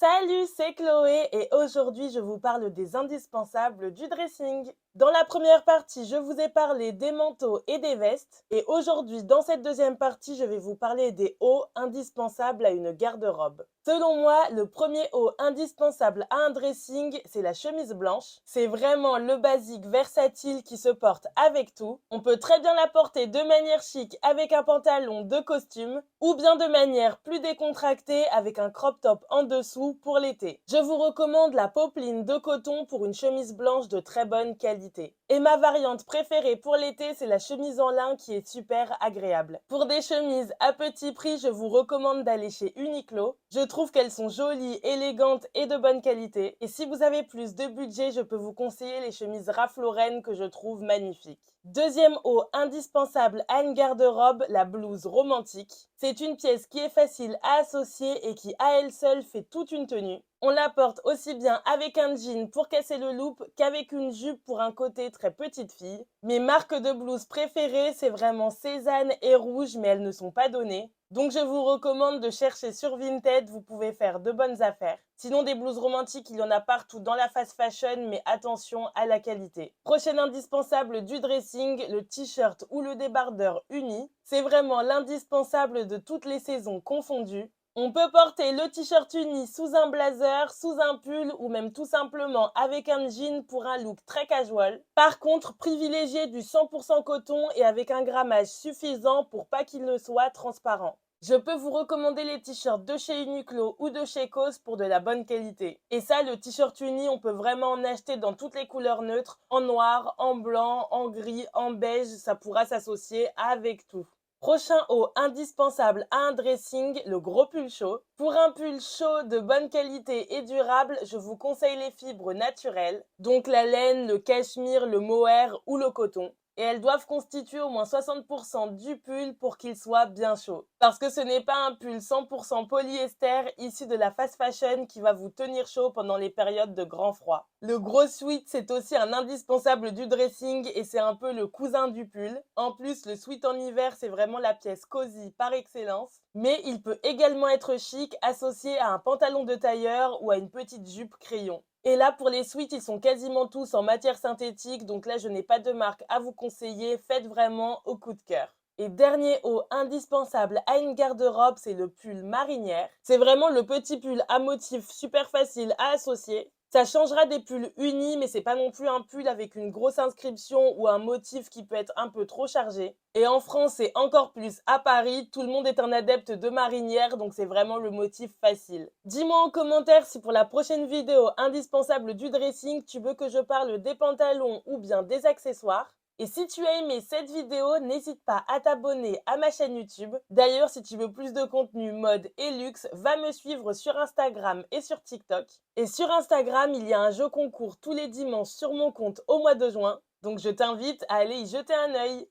Salut, c'est Chloé et aujourd'hui je vous parle des indispensables du dressing. Dans la première partie, je vous ai parlé des manteaux et des vestes et aujourd'hui dans cette deuxième partie, je vais vous parler des hauts indispensables à une garde-robe. Selon moi, le premier haut indispensable à un dressing, c'est la chemise blanche. C'est vraiment le basique versatile qui se porte avec tout. On peut très bien la porter de manière chic avec un pantalon de costume ou bien de manière plus décontractée avec un crop top en dessous pour l'été. Je vous recommande la popeline de coton pour une chemise blanche de très bonne qualité. Et ma variante préférée pour l'été, c'est la chemise en lin qui est super agréable. Pour des chemises à petit prix, je vous recommande d'aller chez Uniqlo. Je trouve qu'elles sont jolies, élégantes et de bonne qualité. Et si vous avez plus de budget, je peux vous conseiller les chemises Ralph Lauren que je trouve magnifiques. Deuxième haut indispensable à une garde-robe, la blouse romantique. C'est une pièce qui est facile à associer et qui à elle seule fait toute une tenue. On la porte aussi bien avec un jean pour casser le look qu'avec une jupe pour un côté très petite fille. Mes marques de blouses préférées, c'est vraiment Cézanne et Rouge, mais elles ne sont pas données. Donc je vous recommande de chercher sur Vinted, vous pouvez faire de bonnes affaires. Sinon des blouses romantiques, il y en a partout dans la fast fashion, mais attention à la qualité. Prochain indispensable du dressing, le t-shirt ou le débardeur uni. C'est vraiment l'indispensable de toutes les saisons confondues. On peut porter le t-shirt uni sous un blazer, sous un pull ou même tout simplement avec un jean pour un look très casual. Par contre, privilégiez du 100% coton et avec un grammage suffisant pour pas qu'il ne soit transparent. Je peux vous recommander les t-shirts de chez Uniqlo ou de chez COS pour de la bonne qualité. Et ça, le t-shirt uni, on peut vraiment en acheter dans toutes les couleurs neutres, en noir, en blanc, en gris, en beige, ça pourra s'associer avec tout. Prochain haut indispensable à un dressing, le gros pull chaud. Pour un pull chaud de bonne qualité et durable, je vous conseille les fibres naturelles, donc la laine, le cachemire, le mohair ou le coton. Et elles doivent constituer au moins 60% du pull pour qu'il soit bien chaud. Parce que ce n'est pas un pull 100% polyester issu de la fast fashion qui va vous tenir chaud pendant les périodes de grand froid. Le gros sweat, c'est aussi un indispensable du dressing et c'est un peu le cousin du pull. En plus, le sweat en hiver, c'est vraiment la pièce cosy par excellence. Mais il peut également être chic associé à un pantalon de tailleur ou à une petite jupe crayon. Et là, pour les sweats, ils sont quasiment tous en matière synthétique, donc là, je n'ai pas de marque à vous conseiller, faites vraiment au coup de cœur. Et dernier haut indispensable à une garde-robe, c'est le pull marinière. C'est vraiment le petit pull à motif super facile à associer. Ça changera des pulls unis, mais c'est pas non plus un pull avec une grosse inscription ou un motif qui peut être un peu trop chargé. Et en France et encore plus à Paris, tout le monde est un adepte de marinière, donc c'est vraiment le motif facile. Dis-moi en commentaire si pour la prochaine vidéo indispensable du dressing, tu veux que je parle des pantalons ou bien des accessoires. Et si tu as aimé cette vidéo, n'hésite pas à t'abonner à ma chaîne YouTube. D'ailleurs, si tu veux plus de contenu mode et luxe, va me suivre sur Instagram et sur TikTok. Et sur Instagram, il y a un jeu concours tous les dimanches sur mon compte au mois de juin. Donc je t'invite à aller y jeter un œil.